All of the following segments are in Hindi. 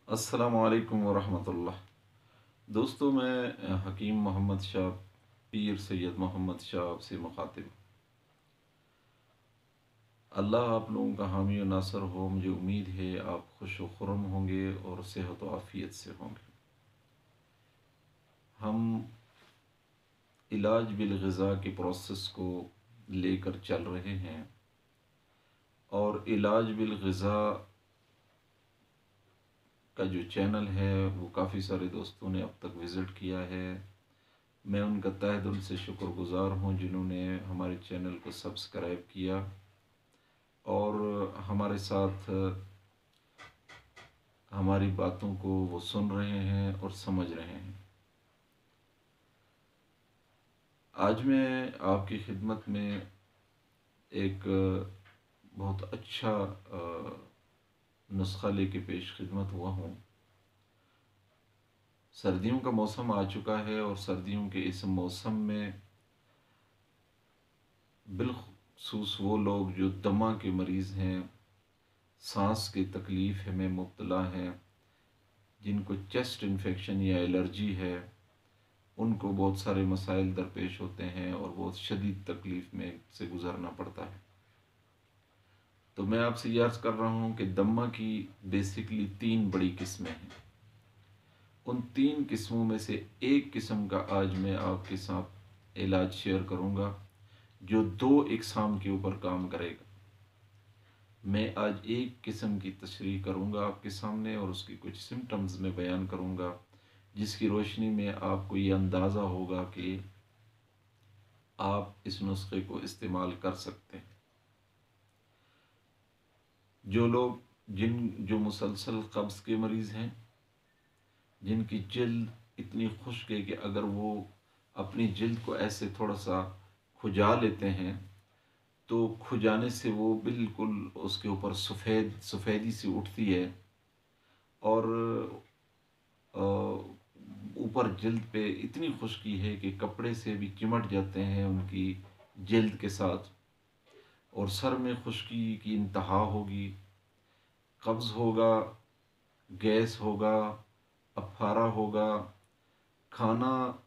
अस्सलामु अलैकुम वरहमतुल्लाह। दोस्तों, मैं हकीम मोहम्मद शाह, पीर सैयद मोहम्मद शाह आपसे मुखातिब। अल्लाह आप लोगों का हामी और नासर हो। मुझे उम्मीद है आप खुश व खुर्रम होंगे और सेहत व आफ़ियत से होंगे। हम इलाज बिल ग़िज़ा के प्रोसेस को लेकर चल रहे हैं और इलाज बिल ग़िज़ा का जो चैनल है वो काफ़ी सारे दोस्तों ने अब तक विज़िट किया है। मैं उनका तहे दिल से शुक्रगुज़ार हूँ जिन्होंने हमारे चैनल को सब्सक्राइब किया और हमारे साथ हमारी बातों को वो सुन रहे हैं और समझ रहे हैं। आज मैं आपकी खिदमत में एक बहुत अच्छा नुस्खा लेके पेश खिदमत हुआ हूँ। सर्दियों का मौसम आ चुका है और सर्दियों के इस मौसम में बिलखुसूस वो लोग जो दमा के मरीज़ हैं, सांस की तकलीफ़ में मुब्तला हैं, जिनको चेस्ट इन्फेक्शन या एलर्जी है, उनको बहुत सारे मसाइल दरपेश होते हैं और बहुत शदीद तकलीफ़ में से गुज़रना पड़ता है। तो मैं आपसे ये अर्ज़ कर रहा हूँ कि दमा की बेसिकली 3 बड़ी किस्में हैं। उन 3 किस्मों में से एक किस्म का आज मैं आपके साथ इलाज शेयर करूँगा जो 2 इक़साम के ऊपर काम करेगा। मैं आज एक किस्म की तशरीह करूँगा आपके सामने और उसकी कुछ सिम्टम्स में बयान करूँगा, जिसकी रोशनी में आपको ये अंदाज़ा होगा कि आप इस नुस्खे को इस्तेमाल कर सकते हैं। जो लोग जो मुसलसल कब्ज़ के मरीज़ हैं, जिनकी जिल्द इतनी खुश्क है कि अगर वो अपनी जिल्द को ऐसे थोड़ा सा खुजा लेते हैं तो खुजाने से वो बिल्कुल उसके ऊपर सफ़ेदी सी उठती है और ऊपर जिल्द पे इतनी खुश्की है कि कपड़े से भी चिमट जाते हैं उनकी जिल्द के साथ, और सर में खुश्की की इंतहा होगी, कब्ज़ होगा, गैस होगा, अफारा होगा। खाना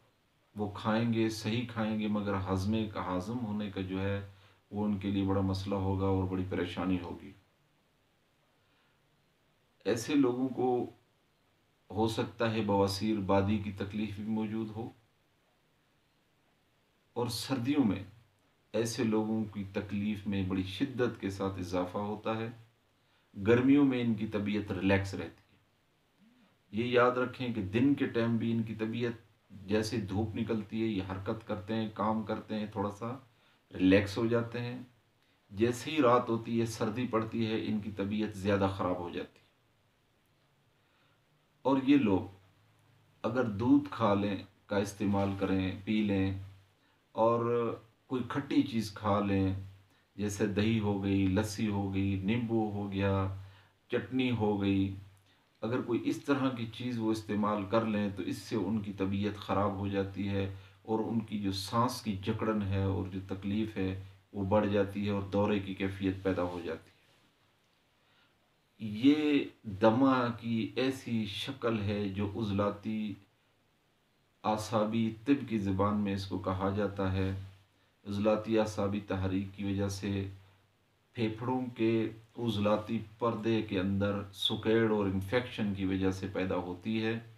वो खाएंगे, सही खाएंगे, मगर हाज़म होने का जो है वो उनके लिए बड़ा मसला होगा और बड़ी परेशानी होगी। ऐसे लोगों को हो सकता है बवासीर बादी की तकलीफ़ भी मौजूद हो, और सर्दियों में ऐसे लोगों की तकलीफ़ में बड़ी शिद्दत के साथ इजाफ़ा होता है। गर्मियों में इनकी तबीयत रिलैक्स रहती है। ये याद रखें कि दिन के टाइम भी इनकी तबीयत, जैसे धूप निकलती है ये हरकत करते हैं, काम करते हैं, थोड़ा सा रिलैक्स हो जाते हैं। जैसे ही रात होती है, सर्दी पड़ती है, इनकी तबीयत ज़्यादा ख़राब हो जाती है। और ये लोग अगर दूध खा लें का इस्तेमाल करें, पी लें, और कोई खट्टी चीज़ खा लें, जैसे दही हो गई, लस्सी हो गई, नींबू हो गया, चटनी हो गई, अगर कोई इस तरह की चीज़ वो इस्तेमाल कर लें तो इससे उनकी तबीयत ख़राब हो जाती है और उनकी जो सांस की जकड़न है और जो तकलीफ़ है वो बढ़ जाती है और दौरे की कैफियत पैदा हो जाती है। ये दमा की ऐसी शक्ल है जो उज़लाती आसाबी तिब की ज़बान में इसको कहा जाता है। उज़लाती आसाबी तहरीक की वजह से फेफड़ों के उज़लाती पर्दे के अंदर सुकेड़ और इन्फेक्शन की वजह से पैदा होती है।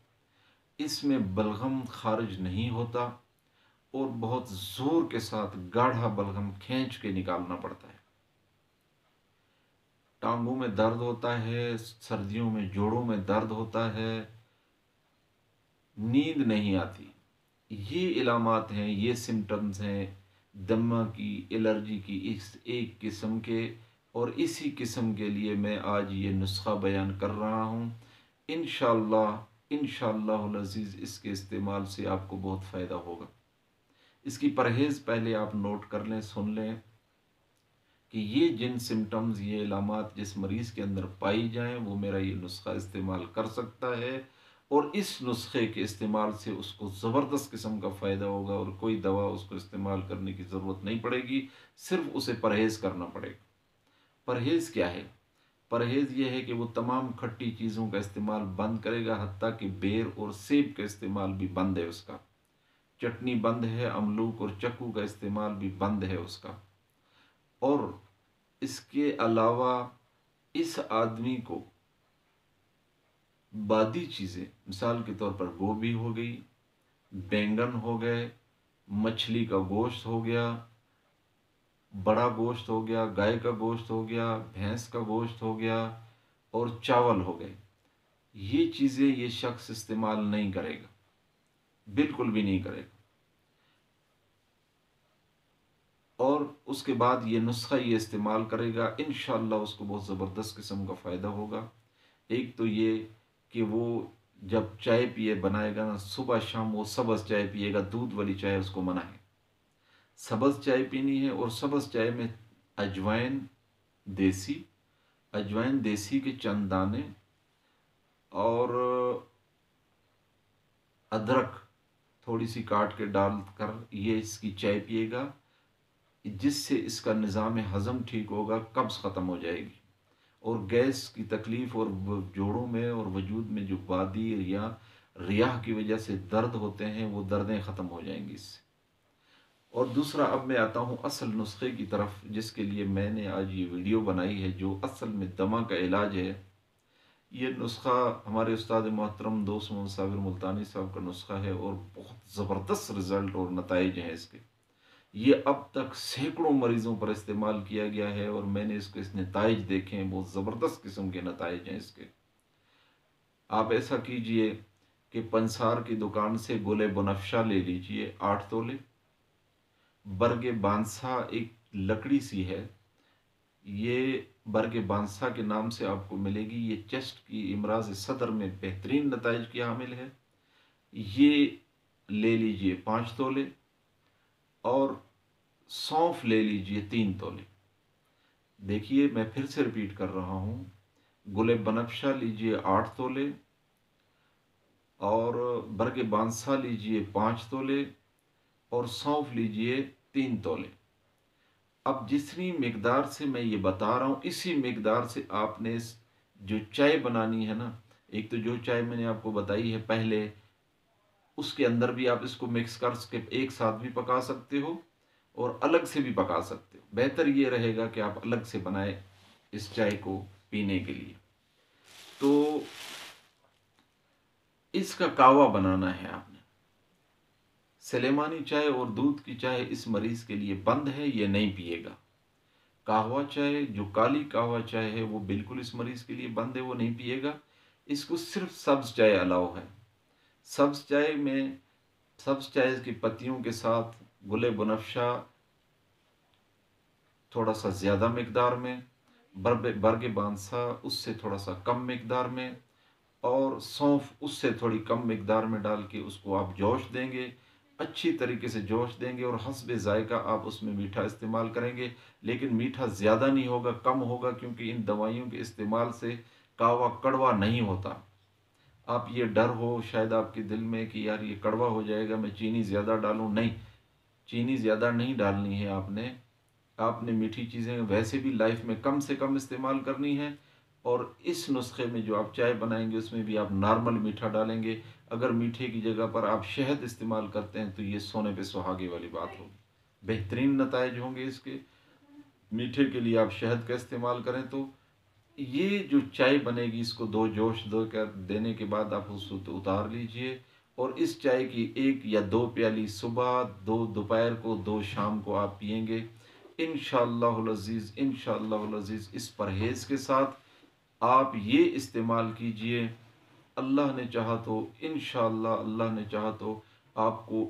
इसमें बलगम खारिज नहीं होता और बहुत ज़ोर के साथ गाढ़ा बलगम खींच के निकालना पड़ता है। टांगों में दर्द होता है, सर्दियों में जोड़ों में दर्द होता है, नींद नहीं आती। ये इलामात हैं, ये सिम्टम्स हैं दमा की, एलर्जी की इस एक किस्म के। और इसी किस्म के लिए मैं आज ये नुस्खा बयान कर रहा हूँ। इंशाअल्लाह अज़ीज़ इसके इस्तेमाल से आपको बहुत फ़ायदा होगा। इसकी परहेज़ पहले आप नोट कर लें, सुन लें कि ये जिन सिम्टम्स, ये इलामात जिस मरीज़ के अंदर पाई जाएँ वो मेरा ये नुस्खा इस्तेमाल कर सकता है, और इस नुस्खे के इस्तेमाल से उसको ज़बरदस्त किस्म का फ़ायदा होगा और कोई दवा उसको इस्तेमाल करने की ज़रूरत नहीं पड़ेगी, सिर्फ़ उसे परहेज़ करना पड़ेगा। परहेज़ क्या है? परहेज़ ये है कि वो तमाम खट्टी चीज़ों का इस्तेमाल बंद करेगा, हत्ता कि बेर और सेब का इस्तेमाल भी बंद है उसका। चटनी बंद है, अमलूक और चक्कू का इस्तेमाल भी बंद है उसका। और इसके अलावा इस आदमी को बादी चीज़ें, मिसाल के तौर पर गोभी हो गई, बैंगन हो गए, मछली का गोश्त हो गया, बड़ा गोश्त हो गया, गाय का गोश्त हो गया, भैंस का गोश्त हो गया और चावल हो गए, ये चीज़ें ये शख्स इस्तेमाल नहीं करेगा, बिल्कुल भी नहीं करेगा। और उसके बाद ये नुस्खा ये इस्तेमाल करेगा, इंशाअल्लाह उसको बहुत ज़बरदस्त किस्म का फ़ायदा होगा। एक तो ये कि वो जब चाय पिए बनाएगा ना, सुबह शाम वो सब्ज़ चाय पिएगा, दूध वाली चाय उसको मना है। सब्ज़ चाय पीनी है और सब्ज़ चाय में अजवाइन देसी, अजवाइन देसी के चंद दाने और अदरक थोड़ी सी काट के डालकर ये इसकी चाय पिएगा, जिससे इसका निज़ाम हज़म ठीक होगा, कब्ज़ ख़त्म हो जाएगी और गैस की तकलीफ़ और जोड़ों में और वजूद में जो बादी या रियाह की वजह से दर्द होते हैं वो दर्दें ख़त्म हो जाएंगी इससे। और दूसरा, अब मैं आता हूँ असल नुस्खे की तरफ, जिसके लिए मैंने आज ये वीडियो बनाई है, जो असल में दमा का इलाज है। ये नुस्खा हमारे उस्ताद मोहतरम दोस्त मोहम्मद साबिर मुल्तानी साहब का नुस्खा है और बहुत ज़बरदस्त रिज़ल्ट और नताइज हैं इसके। ये अब तक सैकड़ों मरीज़ों पर इस्तेमाल किया गया है और मैंने इसके इस नताइज देखे हैं, बहुत ज़बरदस्त किस्म के नताइज हैं इसके। आप ऐसा कीजिए कि पंसार की दुकान से गुले बनफशा ले लीजिए 8 तोले। बरगे बांसा एक लकड़ी सी है, ये बरगे बांसा के नाम से आपको मिलेगी। ये चेस्ट की इमराज सदर में बेहतरीन नताइज की हामिल है। ये ले लीजिए 5 तोले और सौंफ ले लीजिए 3 तोले। देखिए मैं फिर से रिपीट कर रहा हूँ, गुले बनफशा लीजिए 8 तोले और बरगे बांसा लीजिए 5 तोले और सौंफ लीजिए 3 तोले। अब जितनी मिकदार से मैं ये बता रहा हूँ, इसी मिकदार से आपने जो चाय बनानी है ना, एक तो जो चाय मैंने आपको बताई है पहले, उसके अंदर भी आप इसको मिक्स कर एक साथ भी पका सकते हो और अलग से भी पका सकते हो। बेहतर ये रहेगा कि आप अलग से बनाए इस चाय को पीने के लिए। तो इसका कावा बनाना है आपने। सलेमानी चाय और दूध की चाय इस मरीज के लिए बंद है, ये नहीं पिएगा। कहवा चाय, जो काली कहवा चाय है, वो बिल्कुल इस मरीज के लिए बंद है, वो नहीं पिएगा। इसको सिर्फ सब्ज चाय अलाउ है। सब्ज चाय में सब्ज चाय की पत्तियों के साथ गुले बनफशा थोड़ा सा ज़्यादा मिकदार में, बरगे बांसा उससे थोड़ा सा कम मिकदार में और सौंफ उससे थोड़ी कम मिकदार में डाल के उसको आप जोश देंगे, अच्छी तरीके से जोश देंगे और हस्बे ज़ायका आप उसमें मीठा इस्तेमाल करेंगे। लेकिन मीठा ज़्यादा नहीं होगा, कम होगा, क्योंकि इन दवाइयों के इस्तेमाल से कहवा कड़वा नहीं होता। आप ये डर हो शायद आपके दिल में कि यार ये कड़वा हो जाएगा, मैं चीनी ज़्यादा डालूं, नहीं, चीनी ज़्यादा नहीं डालनी है आपने। आपने मीठी चीज़ें वैसे भी लाइफ में कम से कम इस्तेमाल करनी है और इस नुस्खे में जो आप चाय बनाएंगे उसमें भी आप नॉर्मल मीठा डालेंगे। अगर मीठे की जगह पर आप शहद इस्तेमाल करते हैं तो ये सोने पे सुहागे वाली बात होगी, बेहतरीन नताइज होंगे इसके। मीठे के लिए आप शहद का इस्तेमाल करें तो ये जो चाय बनेगी, इसको 2 जोश दो कर देने के बाद आप उसको तो उतार लीजिए और इस चाय की 1 या 2 प्याली सुबह, 2 दोपहर को, 2 शाम को आप पिएंगे इंशाअल्लाहुल अज़ीज़। इंशाअल्लाहुल अज़ीज़ इस परहेज़ के साथ आप ये इस्तेमाल कीजिए, अल्लाह ने चाहा तो इंशाअल्लाह, अल्लाह ने चाहा तो आपको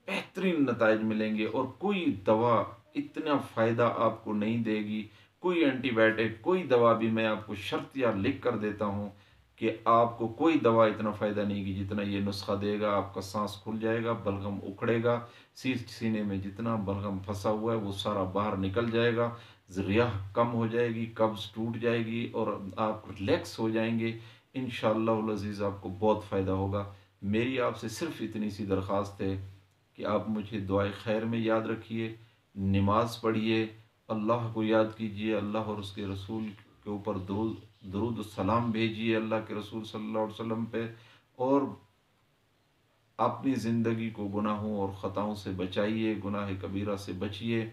बेहतरीन नताइज मिलेंगे और कोई दवा इतना फ़ायदा आपको नहीं देगी। कोई एंटीबायोटिक, कोई दवा भी मैं आपको शर्तिया लिख कर देता हूँ कि आपको कोई दवा इतना फ़ायदा नहीं की जितना ये नुस्खा देगा। आपका सांस खुल जाएगा, बलगम उखड़ेगा, सीने में जितना बलगम फंसा हुआ है वो सारा बाहर निकल जाएगा, रियाह कम हो जाएगी, कब्ज़ टूट जाएगी और आप रिलैक्स हो जाएंगे। इंशाअल्लाह अज़ीज़ आपको बहुत फ़ायदा होगा। मेरी आपसे सिर्फ इतनी सी दरख्वास्त है कि आप मुझे दुआए खैर में याद रखिए, नमाज पढ़िए, अल्लाह को याद कीजिए, अल्लाह और उसके रसूल के ऊपर दरूद सलाम भेजिए अल्लाह के रसूल सल्लल्लाहु अलैहि वसल्लम पे, और अपनी ज़िंदगी को गुनाहों और ख़ताओं से बचाइए, गुनाह कबीरा से बचिए।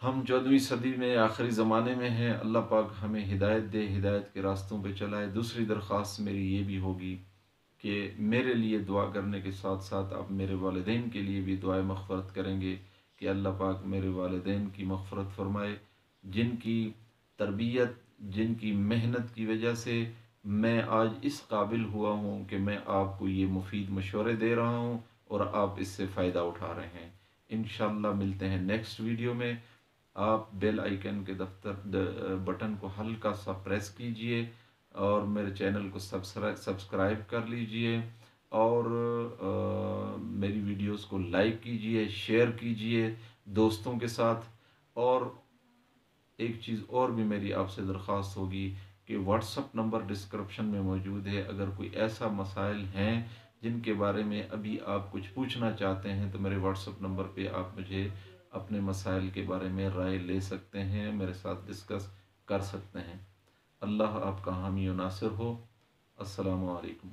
हम 14वीं सदी में आखिरी ज़माने में हैं। अल्लाह पाक हमें हिदायत दे, हिदायत के रास्तों पे चलाए। दूसरी दरख्वास्त मेरी ये भी होगी कि मेरे लिए दुआ करने के साथ साथ आप मेरे वालिदैन के लिए भी दुआए मग़फ़िरत करेंगे कि अल्लाह पाक मेरे वालिदैन की मग़फ़िरत फ़रमाए, जिनकी तरबियत, जिनकी मेहनत की वजह से मैं आज इस काबिल हुआ हूँ कि मैं आपको ये मुफ़ीद मशवरे दे रहा हूँ और आप इससे फ़ायदा उठा रहे हैं। इंशाअल्लाह मिलते हैं नेक्स्ट वीडियो में। आप बेल आइकन के बटन को हल्का सा प्रेस कीजिए और मेरे चैनल को सब्सक्राइब कर लीजिए, और मेरी वीडियोस को लाइक कीजिए, शेयर कीजिए दोस्तों के साथ। और एक चीज़ और भी मेरी आपसे दरख्वास्त होगी कि व्हाट्सअप नंबर डिस्क्रिप्शन में मौजूद है। अगर कोई ऐसा मसाइल हैं जिनके बारे में अभी आप कुछ पूछना चाहते हैं तो मेरे व्हाट्सअप नंबर पे आप मुझे अपने मसाइल के बारे में राय ले सकते हैं, मेरे साथ डिस्कस कर सकते हैं। अल्लाह आपका हामी और नासिर हो। अस्सलामु अलैकुम।